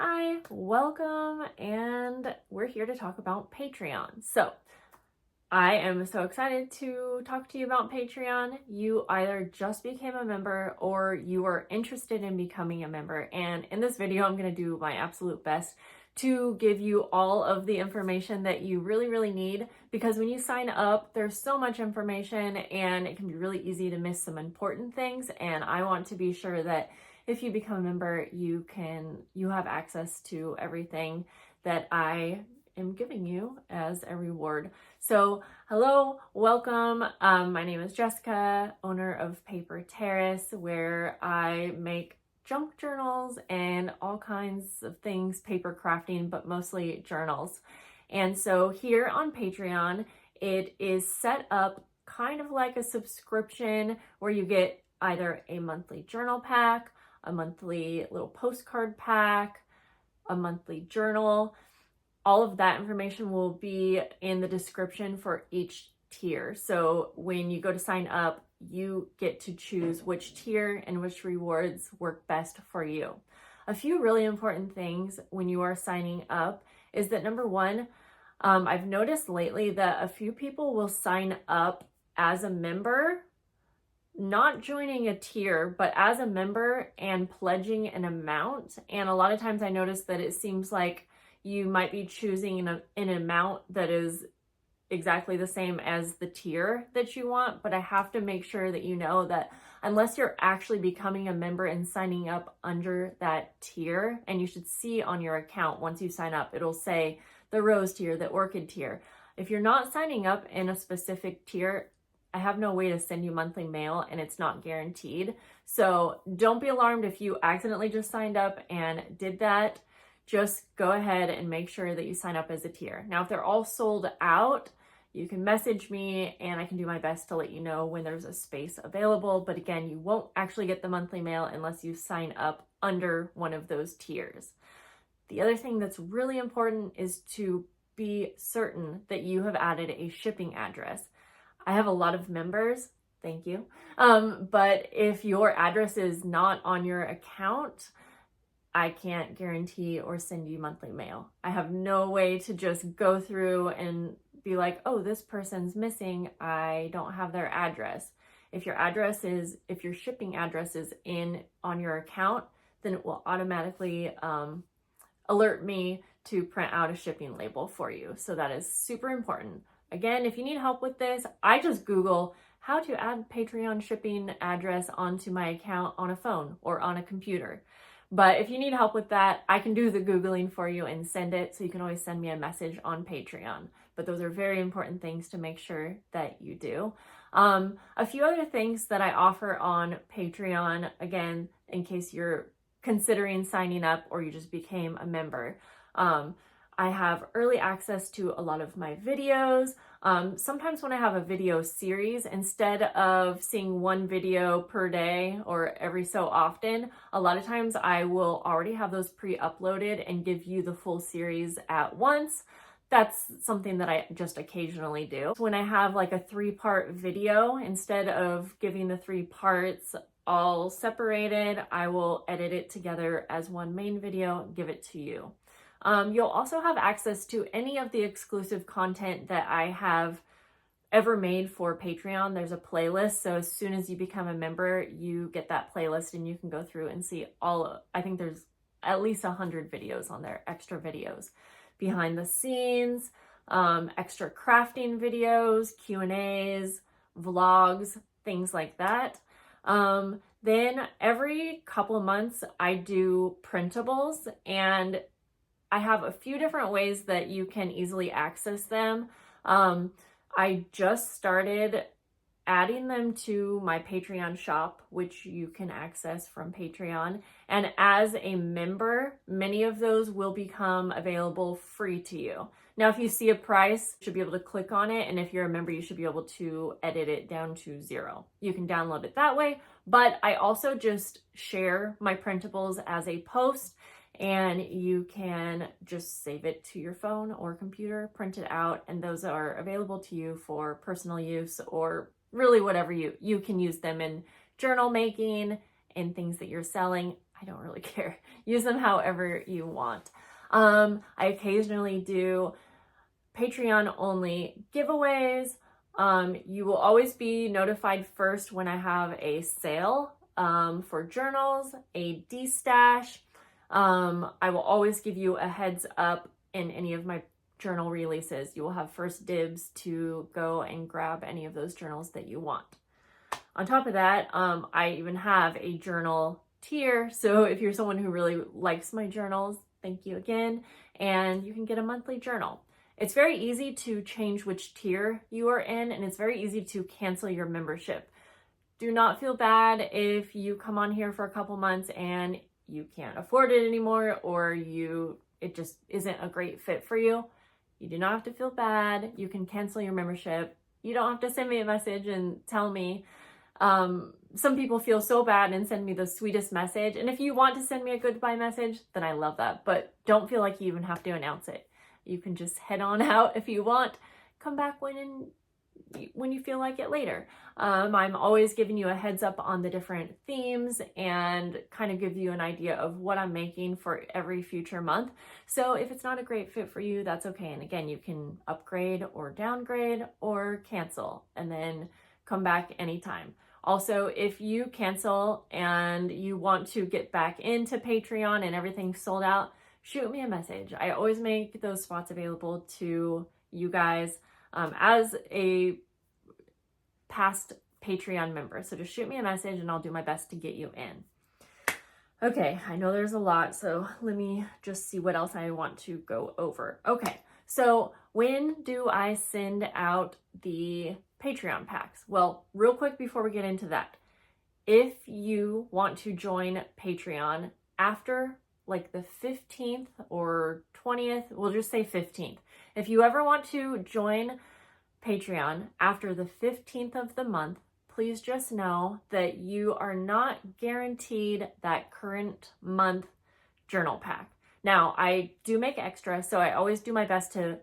Hi, welcome, and we're here to talk about Patreon. So, I am so excited to talk to you about Patreon. You either just became a member or you are interested in becoming a member. And in this video, I'm going to do my absolute best to give you all of the information that you really need, because when you sign up, there's so much information and it can be really easy to miss some important things. And I want to be sure that if you become a member, you have access to everything that I am giving you as a reward. So hello, welcome. My name is Jessica, owner of Paper Terrace, where I make junk journals and all kinds of things, paper crafting, but mostly journals. And so here on Patreon, it is set up kind of like a subscription where you get either a monthly journal pack, a monthly little postcard pack, a monthly journal. All of that information will be in the description for each tier. So when you go to sign up, you get to choose which tier and which rewards work best for you. A few really important things when you are signing up is that number one, I've noticed lately that a few people will sign up as a member, not joining a tier, but as a member and pledging an amount. And a lot of times I notice that it seems like you might be choosing an amount that is exactly the same as the tier that you want, but I have to make sure that you know that unless you're actually becoming a member and signing up under that tier, and you should see on your account once you sign up, it'll say the rose tier, the orchid tier. If you're not signing up in a specific tier, I have no way to send you monthly mail and it's not guaranteed. So don't be alarmed if you accidentally just signed up and did that. Just go ahead and make sure that you sign up as a tier. Now, if they're all sold out, you can message me and I can do my best to let you know when there's a space available. But again, you won't actually get the monthly mail unless you sign up under one of those tiers. The other thing that's really important is to be certain that you have added a shipping address. I have a lot of members, thank you. But if your address is not on your account, I can't guarantee or send you monthly mail. I have no way to just go through and be like, oh, this person's missing, I don't have their address. If your shipping address is on your account, then it will automatically alert me to print out a shipping label for you. So that is super important. Again, if you need help with this, I just Google how to add Patreon shipping address onto my account on a phone or on a computer. But if you need help with that, I can do the Googling for you and send it. So you can always send me a message on Patreon. But those are very important things to make sure that you do. A few other things that I offer on Patreon, again, in case you're considering signing up or you just became a member. I have early access to a lot of my videos. Sometimes when I have a video series, instead of seeing one video per day or every so often, a lot of times I will already have those pre-uploaded and give you the full series at once. That's something that I just occasionally do. When I have like a 3-part video, instead of giving the 3 parts all separated, I will edit it together as one main video and give it to you. You'll also have access to any of the exclusive content that I have ever made for Patreon. There's a playlist, so as soon as you become a member, you get that playlist and you can go through and see I think there's at least 100 videos on there, extra videos, behind the scenes, extra crafting videos, Q&As, vlogs, things like that. Then every couple of months I do printables, and I have a few different ways that you can easily access them. I just started adding them to my Patreon shop, which you can access from Patreon. And as a member, many of those will become available free to you. Now, if you see a price, you should be able to click on it. And if you're a member, you should be able to edit it down to 0. You can download it that way. But I also just share my printables as a post, and you can just save it to your phone or computer, print it out, and those are available to you for personal use or really whatever you can use them in journal making and things that you're selling. I I don't really care. Use them however you want. I occasionally do Patreon only giveaways. You will always be notified first when I have a sale for journals, a D-stash. I will always give you a heads up in any of my journal releases. You will have first dibs to go and grab any of those journals that you want. On top of that, I even have a journal tier. So if you're someone who really likes my journals, thank you again. And you can get a monthly journal. It's very easy to change which tier you are in, and it's very easy to cancel your membership. Do not feel bad if you come on here for a couple months and you can't afford it anymore, or it just isn't a great fit for you. You do not have to feel bad. You can cancel your membership. You don't have to send me a message and tell me. Some people feel so bad and send me the sweetest message. And if you want to send me a goodbye message, then I love that. But don't feel like you even have to announce it. You can just head on out if you want. Come back when you feel like it later. I'm always giving you a heads up on the different themes and kind of give you an idea of what I'm making for every future month. So if it's not a great fit for you, that's okay. And again, you can upgrade or downgrade or cancel and then come back anytime. Also, if you cancel and you want to get back into Patreon and everything's sold out, shoot me a message. I always make those spots available to you guys as a past Patreon member. So just shoot me a message and I'll do my best to get you in. Okay, I know there's a lot, so let me just see what else I want to go over. Okay, so when do I send out the Patreon packs? Well, real quick before we get into that, if you want to join Patreon after like the 15th or 20th, we'll just say 15th. If you ever want to join Patreon after the 15th of the month, please just know that you are not guaranteed that current month journal pack. Now, I do make extra, so I always do my best to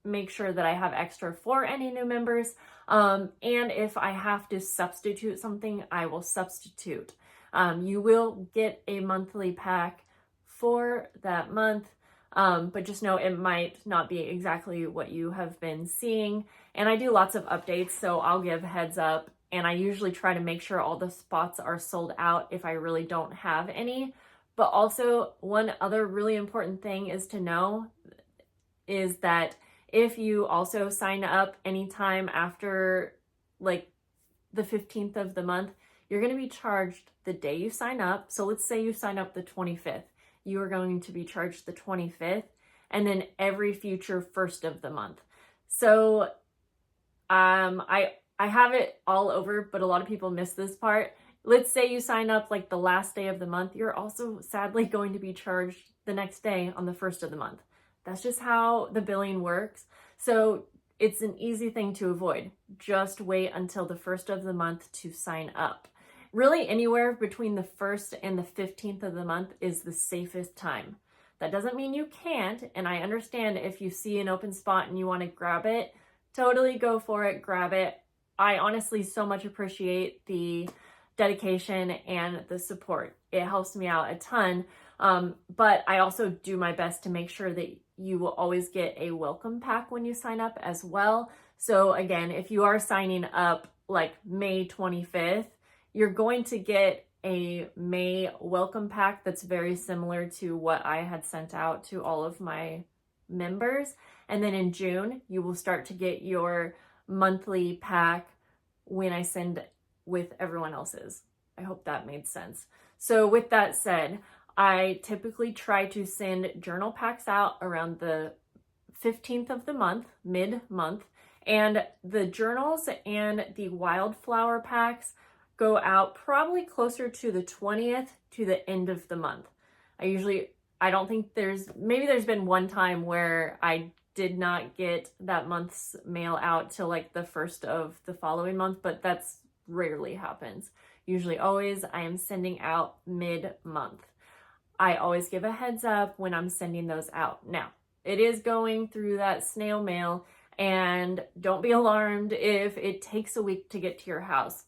make sure that I have extra for any new members. And if I have to substitute something, I will substitute. You will get a monthly pack for that month, but just know it might not be exactly what you have been seeing. And I do lots of updates, so I'll give heads up, and I usually try to make sure all the spots are sold out if I really don't have any. But also, one other really important thing is to know is that if you also sign up anytime after like the 15th of the month, you're going to be charged the day you sign up. So let's say you sign up the 25th. You are going to be charged the 25th and then every future first of the month. So I have it all over, but a lot of people miss this part. Let's say you sign up like the last day of the month. You're also sadly going to be charged the next day on the first of the month. That's just how the billing works. So it's an easy thing to avoid. Just wait until the first of the month to sign up. Really, anywhere between the 1st and the 15th of the month is the safest time. That doesn't mean you can't, and I understand if you see an open spot and you want to grab it, totally go for it, grab it. I honestly so much appreciate the dedication and the support. It helps me out a ton, but I also do my best to make sure that you will always get a welcome pack when you sign up as well. So again, if you are signing up like May 25th, you're going to get a May welcome pack that's very similar to what I had sent out to all of my members. And then in June, you will start to get your monthly pack when I send with everyone else's. I hope that made sense. So with that said, I typically try to send journal packs out around the 15th of the month, mid-month, and the journals and the wildflower packs go out probably closer to the 20th to the end of the month. I don't think maybe there's been one time where I did not get that month's mail out till like the 1st of the following month, but that's rarely happens. Usually always I am sending out mid-month. I always give a heads up when I'm sending those out. Now, it is going through that snail mail, and don't be alarmed if it takes a week to get to your house.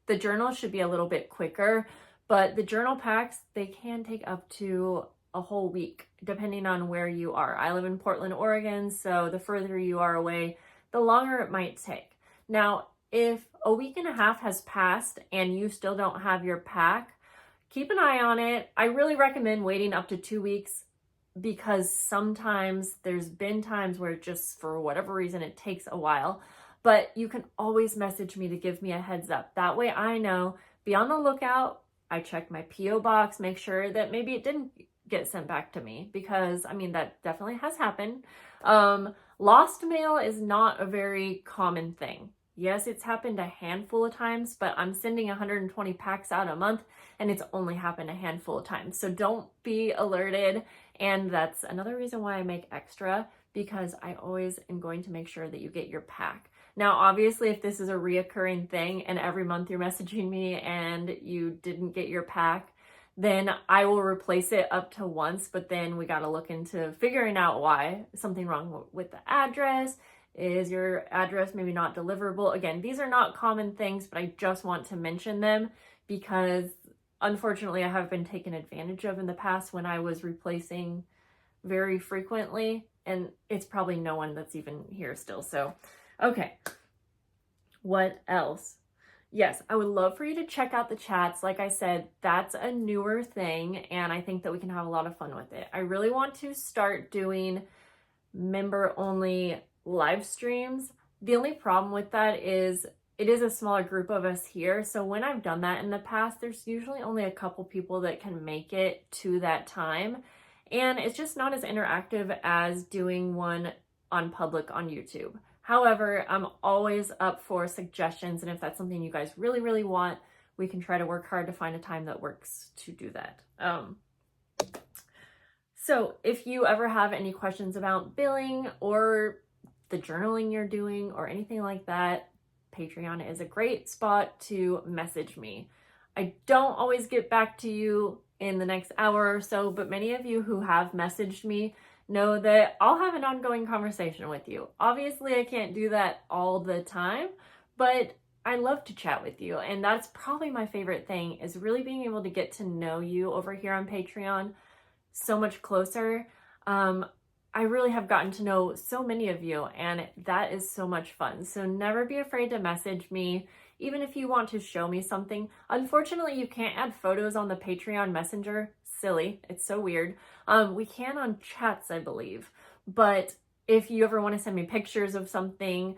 The journal should be a little bit quicker, But the journal packs, they can take up to a whole week, depending on where you are. I live in Portland, Oregon, so the further you are away, the longer it might take. Now, if a week and a half has passed and you still don't have your pack, keep an eye on it. I really recommend waiting up to 2 weeks, because sometimes there's been times where just for whatever reason it takes a while. But you can always message me to give me a heads up. That way I know, be on the lookout. I check my P.O. box, make sure that maybe it didn't get sent back to me, because I mean, that definitely has happened. Lost mail is not a very common thing. Yes, it's happened a handful of times, but I'm sending 120 packs out a month and it's only happened a handful of times. So don't be alerted. And that's another reason why I make extra, because I always am going to make sure that you get your pack. Now, obviously, if this is a reoccurring thing and every month you're messaging me and you didn't get your pack, then I will replace it up to once, but then we got to look into figuring out why. Something wrong with the address. Is your address maybe not deliverable? Again, these are not common things, but I just want to mention them because unfortunately I have been taken advantage of in the past when I was replacing very frequently, and it's probably no one that's even here still. So, okay. What else? Yes, I would love for you to check out the chats. Like I said, that's a newer thing, and I think that we can have a lot of fun with it. I really want to start doing member-only live streams. The only problem with that is it is a smaller group of us here. So when I've done that in the past, there's usually only a couple people that can make it to that time. And it's just not as interactive as doing one on public on YouTube. However, I'm always up for suggestions. And if that's something you guys really, really want, we can try to work hard to find a time that works to do that. So if you ever have any questions about billing or the journaling you're doing or anything like that, Patreon is a great spot to message me. I don't always get back to you in the next hour or so, but many of you who have messaged me know that I'll have an ongoing conversation with you. Obviously, I can't do that all the time, but I love to chat with you. And that's probably my favorite thing, is really being able to get to know you over here on Patreon so much closer. I really have gotten to know so many of you, and that is so much fun. So never be afraid to message me, even if you want to show me something. Unfortunately, you can't add photos on the Patreon Messenger. Silly. It's so weird. We can on chats, I believe. But if you ever want to send me pictures of something,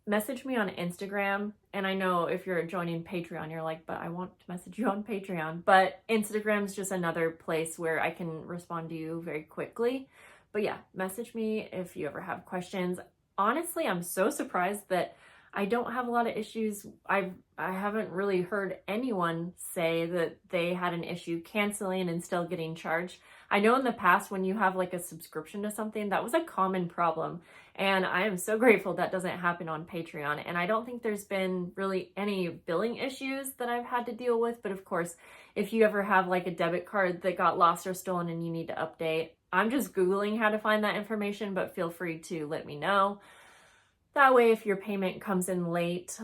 message me on Instagram. And I know if you're joining Patreon, you're like, but I want to message you on Patreon. But Instagram's just another place where I can respond to you very quickly. But yeah, message me if you ever have questions. Honestly, I'm so surprised that I don't have a lot of issues. I haven't really heard anyone say that they had an issue canceling and still getting charged. I know in the past when you have like a subscription to something, that was a common problem. And I am so grateful that doesn't happen on Patreon. And I don't think there's been really any billing issues that I've had to deal with. But of course, if you ever have like a debit card that got lost or stolen and you need to update, I'm just Googling how to find that information, but feel free to let me know. That way, if your payment comes in late,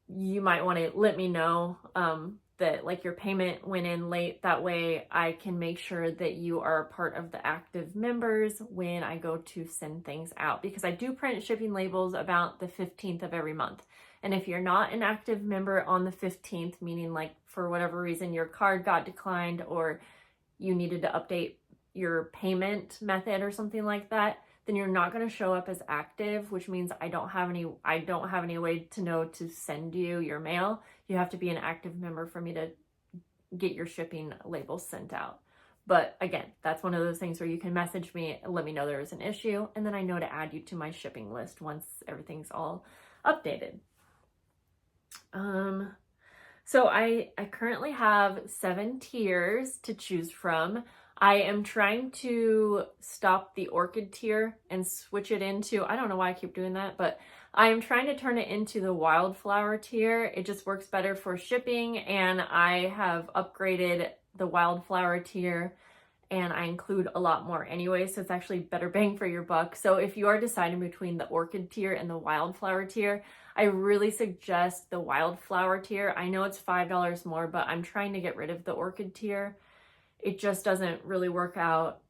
you might want to let me know that like your payment went in late. That way I can make sure that you are a part of the active members when I go to send things out, because I do print shipping labels about the 15th of every month. And if you're not an active member on the 15th, meaning like for whatever reason your card got declined or you needed to update your payment method or something like that, then you're not going to show up as active, which means I don't have any way to know to send you your mail. You have to be an active member for me to get your shipping labels sent out. But again, that's one of those things where you can message me and let me know there is an issue, and then I know to add you to my shipping list once everything's all updated. So I currently have 7 tiers to choose from. I am trying to stop the orchid tier and switch it into, I don't know why I keep doing that, but I am trying to turn it into the wildflower tier. It just works better for shipping, and I have upgraded the wildflower tier and I include a lot more anyway, so it's actually better bang for your buck. So if you are deciding between the orchid tier and the wildflower tier, I really suggest the wildflower tier. I know it's $5 more, but I'm trying to get rid of the orchid tier. It just doesn't really work out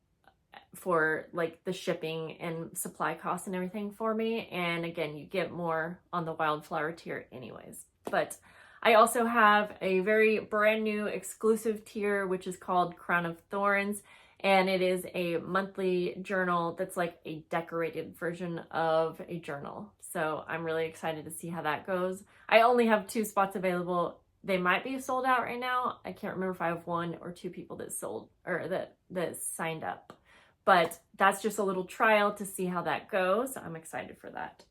for like the shipping and supply costs and everything for me. And again, you get more on the wildflower tier anyways. But I also have a very brand new exclusive tier, which is called Crown of Thorns. And it is a monthly journal that's like a decorated version of a journal. So I'm really excited to see how that goes. I only have 2 spots available. They might be sold out right now. I can't remember if I have 1 or 2 people that sold or that signed up. But that's just a little trial to see how that goes. I'm excited for that.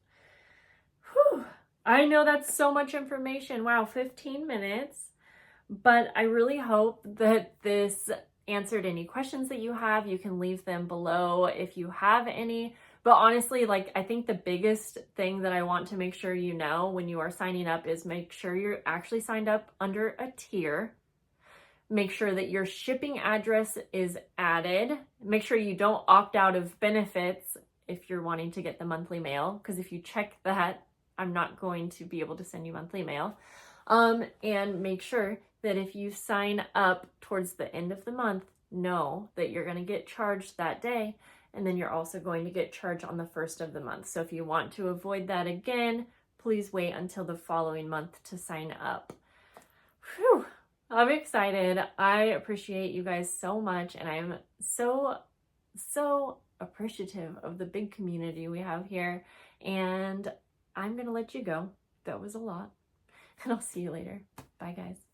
Whew. I know that's so much information. Wow, 15 minutes. But I really hope that this answered any questions that you have. You can leave them below if you have any. But honestly, like, I think the biggest thing that I want to make sure you know when you are signing up is make sure you're actually signed up under a tier. Make sure that your shipping address is added. Make sure you don't opt out of benefits if you're wanting to get the monthly mail, because if you check that, I'm not going to be able to send you monthly mail. And make sure that if you sign up towards the end of the month, know that you're going to get charged that day, and then you're also going to get charged on the first of the month. So if you want to avoid that again, please wait until the following month to sign up. Whew. I'm excited. I appreciate you guys so much, and I'm so appreciative of the big community we have here. And I'm going to let you go. That was a lot. And I'll see you later. Bye, guys.